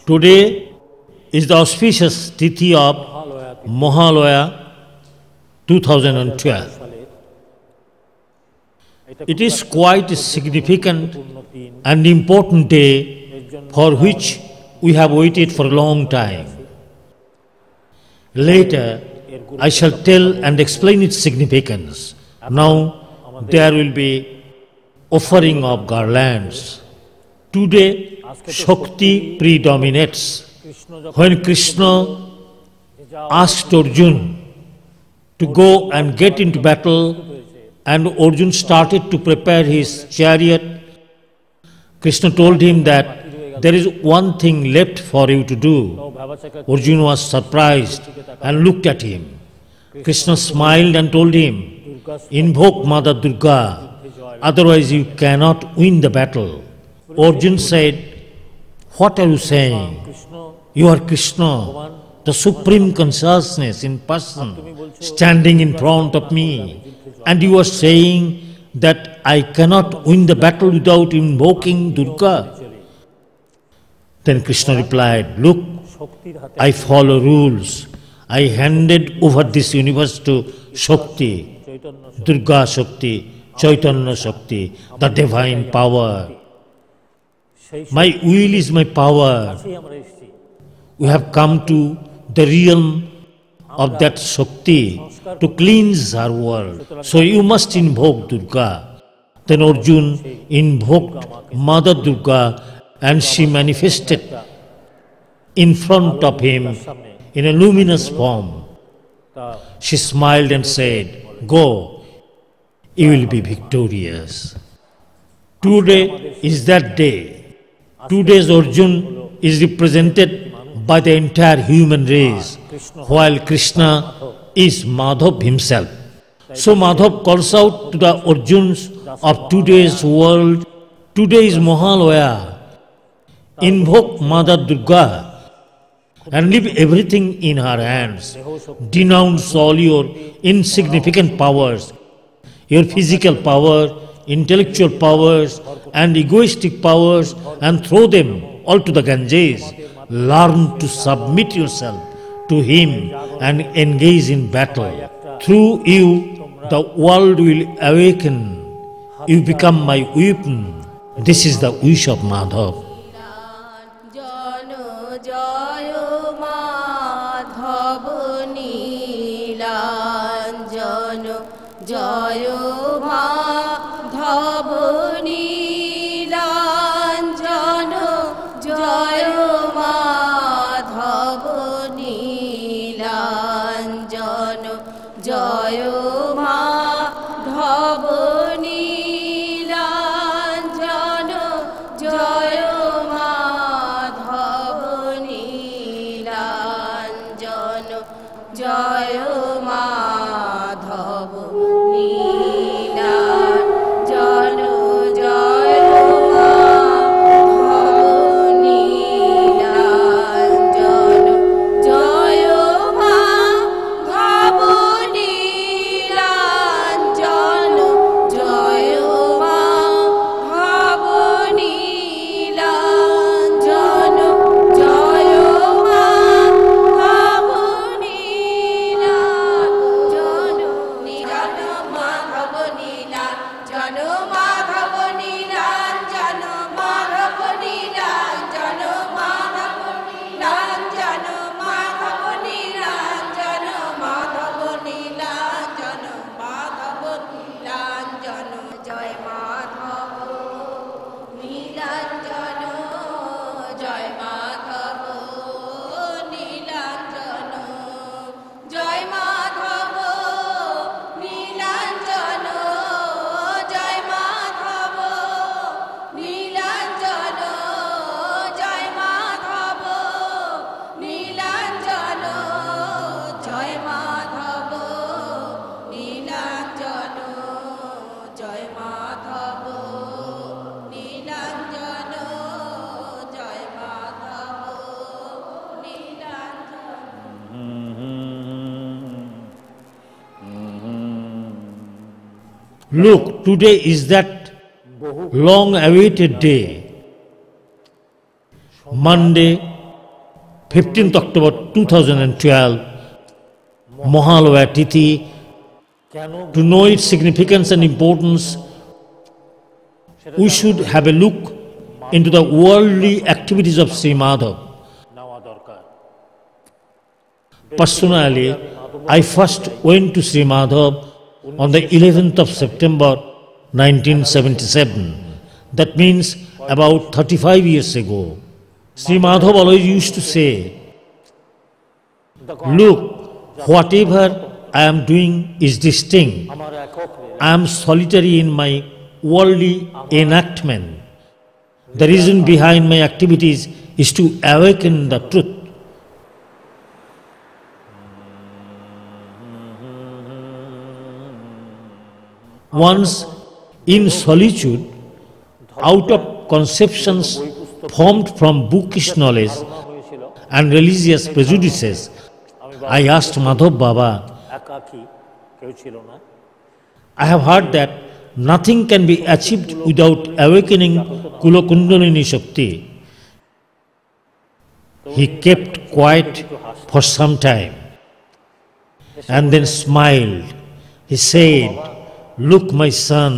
Today is the auspicious Tithi of Mahalaya 2012. It is quite a significant and important day for which we have waited for a long time. Later, I shall tell and explain its significance. Now, there will be offering of garlands. Today, Shakti predominates. When Krishna asked Arjuna to go and get into battle, and Arjuna started to prepare his chariot, Krishna told him that there is one thing left for you to do. Arjuna was surprised and looked at him. Krishna smiled and told him, invoke Mother Durga, otherwise you cannot win the battle. Arjuna said, what are you saying? You are Krishna, the Supreme Consciousness in person, standing in front of me, and you are saying that I cannot win the battle without invoking Durga. Then Krishna replied, look, I follow rules. I handed over this universe to Shakti, Durga Shakti, Chaitanya Shakti, the divine power. My will is my power. We have come to the realm of that Shakti to cleanse our world. So you must invoke Durga. Then Arjuna invoked Mother Durga and she manifested in front of him in a luminous form. She smiled and said, go, you will be victorious. Today is that day. Today's Arjuna is represented by the entire human race, while Krishna is Madhav himself. So Madhav calls out to the Arjunas of today's world, today is Mahalaya. Invoke Mother Durga and leave everything in her hands. Denounce all your insignificant powers, your physical power, intellectual powers and egoistic powers, and throw them all to the Ganges. Learn to submit yourself to him and engage in battle. Through you, the world will awaken. You become my weapon. This is the wish of Madhav. Look, today is that long-awaited day. Monday, 15th October 2012, Mahalaya Tithi. To know its significance and importance, we should have a look into the worldly activities of Sri Madhav. Personally, I first went to Sri Madhav on the 11th of September 1977. That means about 35 years ago. Sri Madhav always used to say, "Look, whatever I am doing is distinct. I am solitary in my worldly enactment. The reason behind my activities is to awaken the truth." Once in solitude, out of conceptions formed from bookish knowledge and religious prejudices, I asked Madhav Baba, "I have heard that nothing can be achieved without awakening Kulakundalini Shakti." He kept quiet for some time and then smiled. He said, "Look, my son,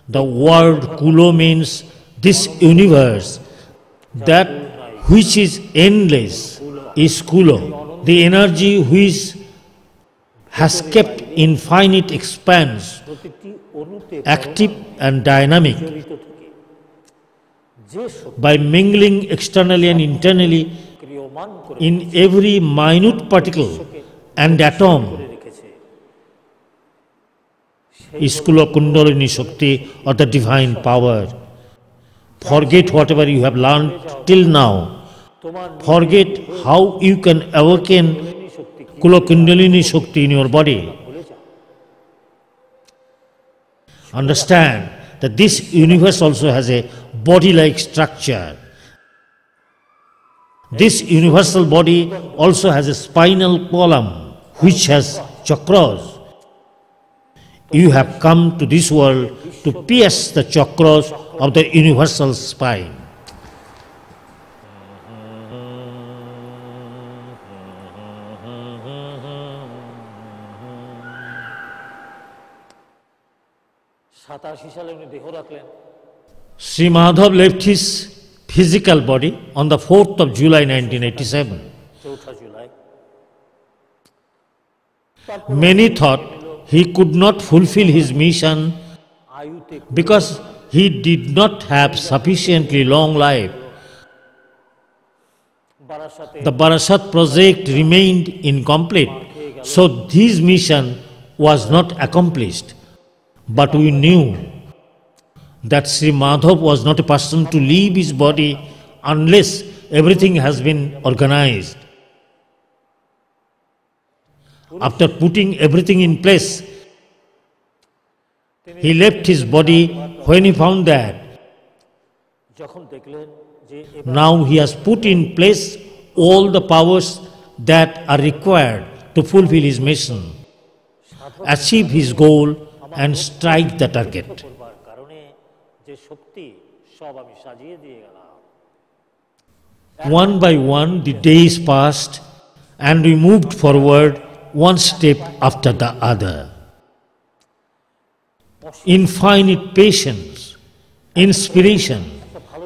the word Kulo means this universe. That which is endless is Kulo. The energy which has kept infinite expanse, active and dynamic. By mingling externally and internally in every minute particle and atom, is Kulakundalini Shakti, or the divine power. Forget whatever you have learned till now. Forget how you can awaken Kulakundalini Shakti in your body. Understand that this universe also has a body-like structure. This universal body also has a spinal column which has chakras. You have come to this world to pierce the chakras of the universal spine. Sri Madhav left his physical body on the 4th of July 1987. Many thought he could not fulfill his mission because he did not have sufficiently long life. The Barasat project remained incomplete, so his mission was not accomplished. But we knew that Sri Madhav was not a person to leave his body unless everything has been organized. After putting everything in place, he left his body when he found that now he has put in place all the powers that are required to fulfill his mission, achieve his goal and strike the target. One by one the days passed and we moved forward one step after the other. Infinite patience, inspiration,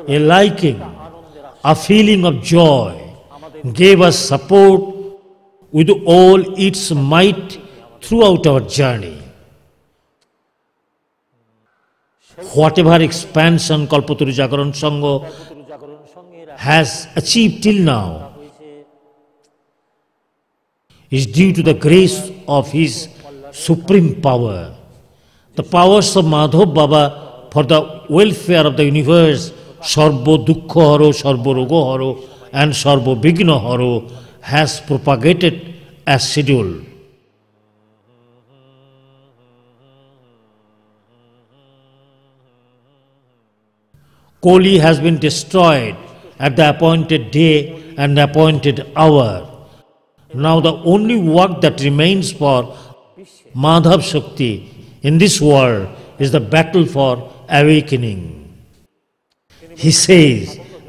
a liking, a feeling of joy gave us support with all its might throughout our journey. Whatever expansion Kalpataru Jagaran Sangha has achieved till now is due to the grace of his supreme power. The powers of Madhav Baba for the welfare of the universe, Sarva Dukkha Haro, Sarva Roga Haro and Sarva Vigna Haro, has propagated as scheduled. Koli has been destroyed at the appointed day and appointed hour. Now the only work that remains for Madhav Shakti in this world is the battle for awakening. He says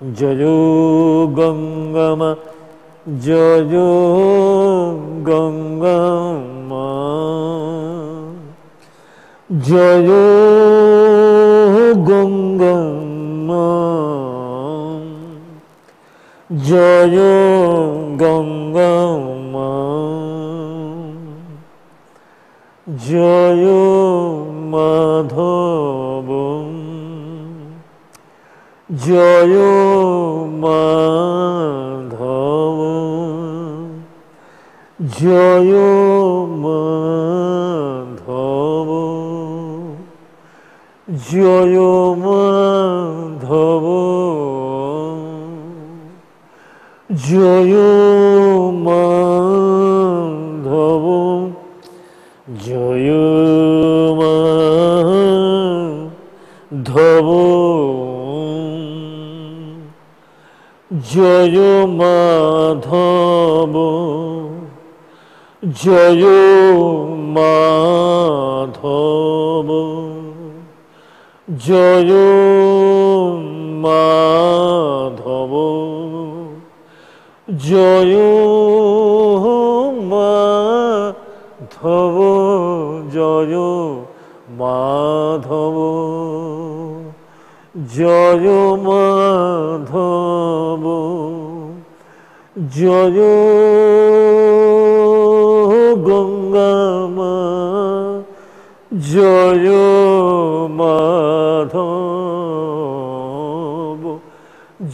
জয় গঙ্গা মা, জয় গঙ্গা মা, জয় গঙ্গা মা, জয় গঙ্গা মা, জয় মাধব, জয় মাধব, জয় মাধব, জয় মাধব, জয় মাধব, জয় মাধব, জয় মাধব, জয় মাধব, জয় মাধব, জয় মাধব, জয় মাধব, জয় মাধব, জয় গঙ্গা মা, জয় মাধব,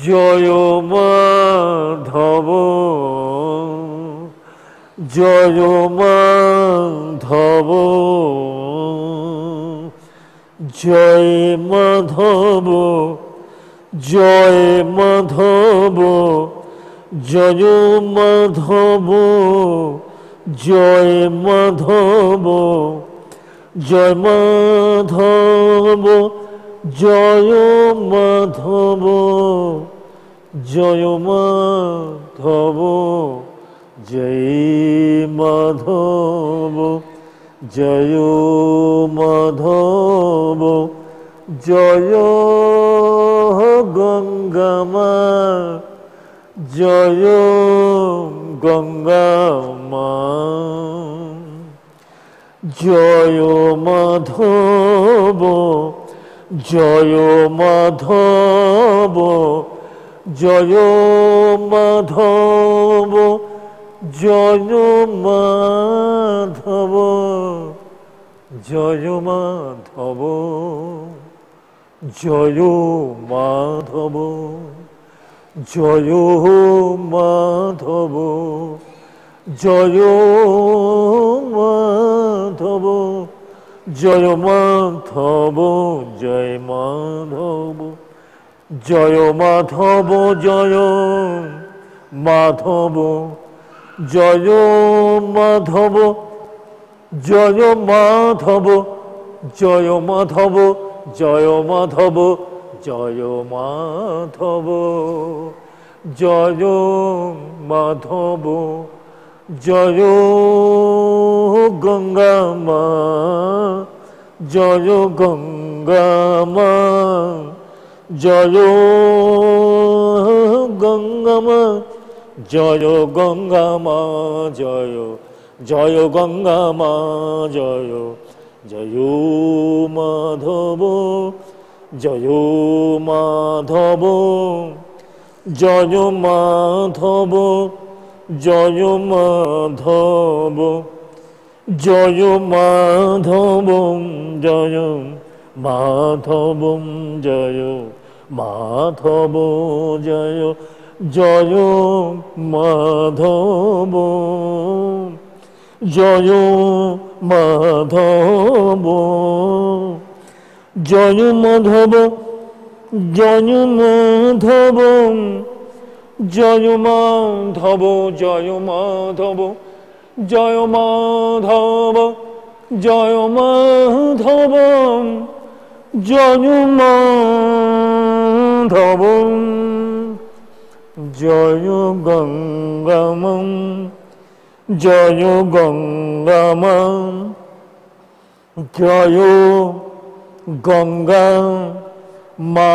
জয় মাধব, জয় মাধব, জয় মাধব, জয় মাধব, জয় মাধব, জয় মাধব, জয় মাধব, জয় মাধব, জয় মাধব, জয় মাধব, জয় মাধব, জয় গঙ্গা মা, জয় গঙ্গা মা, জয় মাধব, জয় মাধব, জয় মাধব, জয় মাধব, জয় মাধব, জয় মাধব, জয় মাধব, জয় মাধব, জয় মাধব, জয় মাধব, জয় মাধব, জয় মাধব, জয় মাধব, জয় মাধব, জয় মাধব, জয় মাধব, জয় মাধব, জয় মাধব, জয় গঙ্গা মা, জয় গঙ্গা মা, জয় গঙ্গা মা, জয় গঙ্গা মা, জয় জয় গঙ্গা মা, জয় জয় মাধব, জয় মাধব, জয় মাধব, জয় মাধব, জয় মাধব, জয় মাধব, জয় মাধব, জয় জয় মাধব, জয় মাধব, জয় মাধব, জয় মাধব, জয় মাধব, জয় মাধব, জয় মাধব, জয় মাধব, জয় মাধব, জয় গঙ্গা, জয় গঙ্গা, জয় গঙ্গা মা,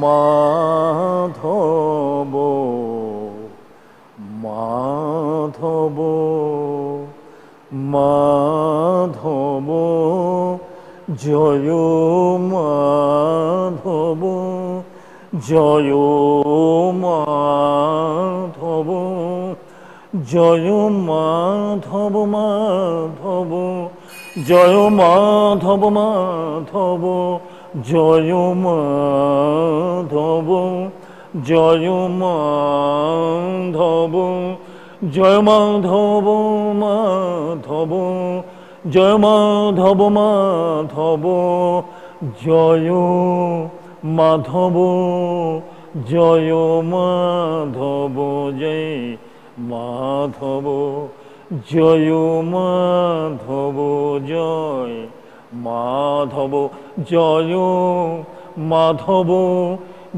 মাধব মাধব মাধব জয় মাধব জয় মাধব জয় মাধব মাধব জয় মাধব মাধব জয় মাধব জয় মাধব জয় মাধব মাধব জয় মাধব মাধব জয় মাধব জয় মাধব জয় মাধব জয় মাধব জয় মাধব জয় মাধব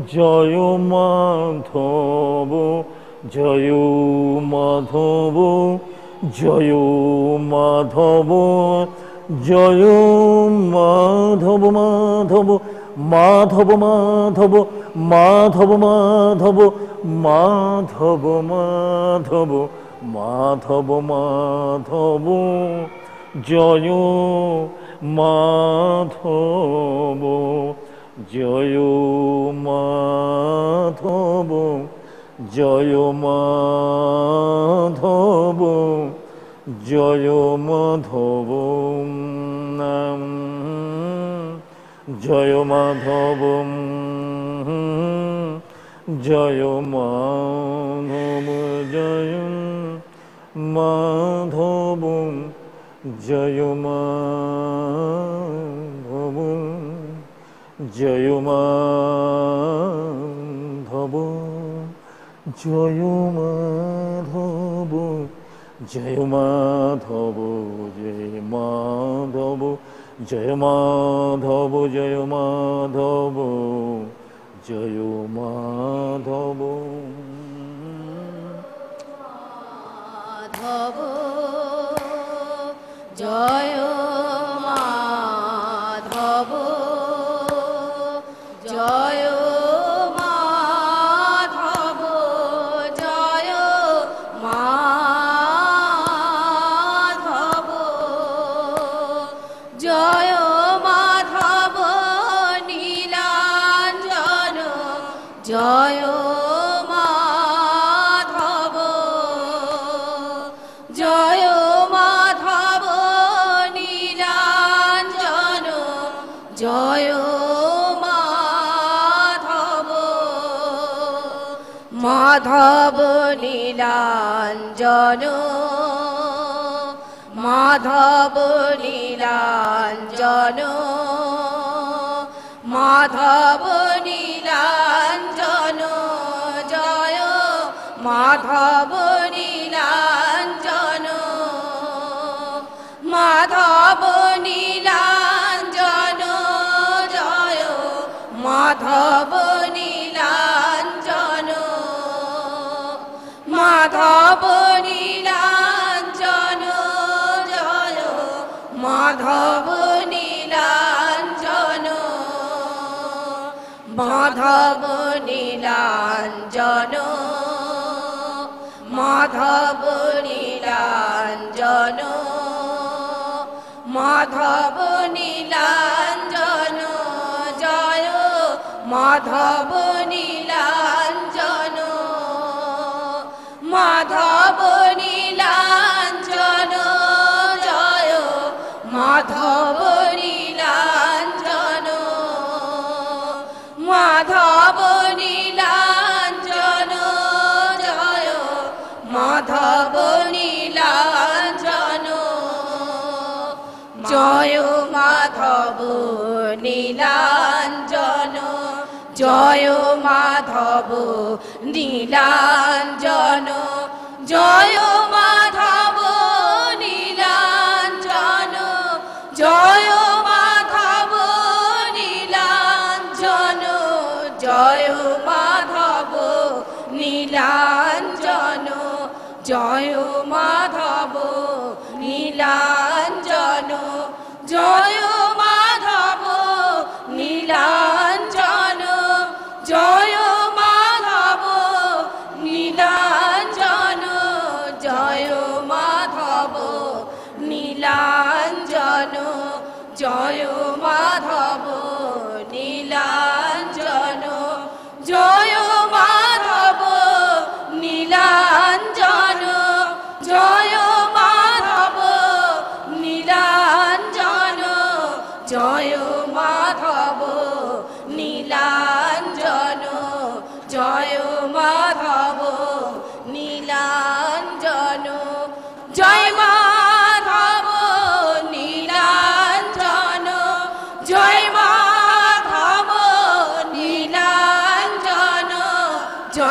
জয় মাধব জয় মাধব জয় মাধব জয় মাধব মাধব মাধব মাধব মাধব মাধব মাধব মাধব মাধব মাধব জয় মাধব জয় মাধব জয় মাধব জয় মাধব নাম জয় মাধব জয় মাধব জয় মাধব জয় মাধব জয় মাধব জয় মাধব জয় মাধব জয় মাধব জয় মাধব জয় মাধব জয় মাধব মাধব জয় মাধব জয় মাধব জয় মাধব জয় মাধব নীলাঞ্জন জয় মাধব জয় মাধব নীলাঞ্জন জয় মাধব মাধব নীলাঞ্জন মাধব নীলাঞ্জন মাধব নীলাঞ্জন জয় মাধব নীলাঞ্জন মাধব নীলাঞ্জন জয় মাধব নীলাঞ্জন মাধব নীলাঞ্জন জয় মাধব নীলাঞ্জন মাধব নীলাঞ্জন মাধব নীলাঞ্জন মাধব নীলাঞ্জন জয় মাধব নীলাঞ্জন মাধব নীলাঞ্জন জয় মাধব নীলাঞ্জন মাধব নীলাঞ্জন জয় মাধব নীলাঞ্জন জয় মাধব নীলাঞ্জন জয় মাধব নীলাঞ্জন জয় মাধব নীলাঞ্জন জয় মাধব নীলাঞ্জন জয় মাধব নীলাঞ্জন জয় মাধব নীলাঞ্জন জয় মাধব নীলাঞ্জন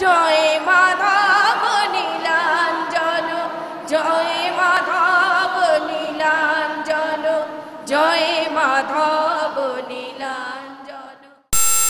জয় মা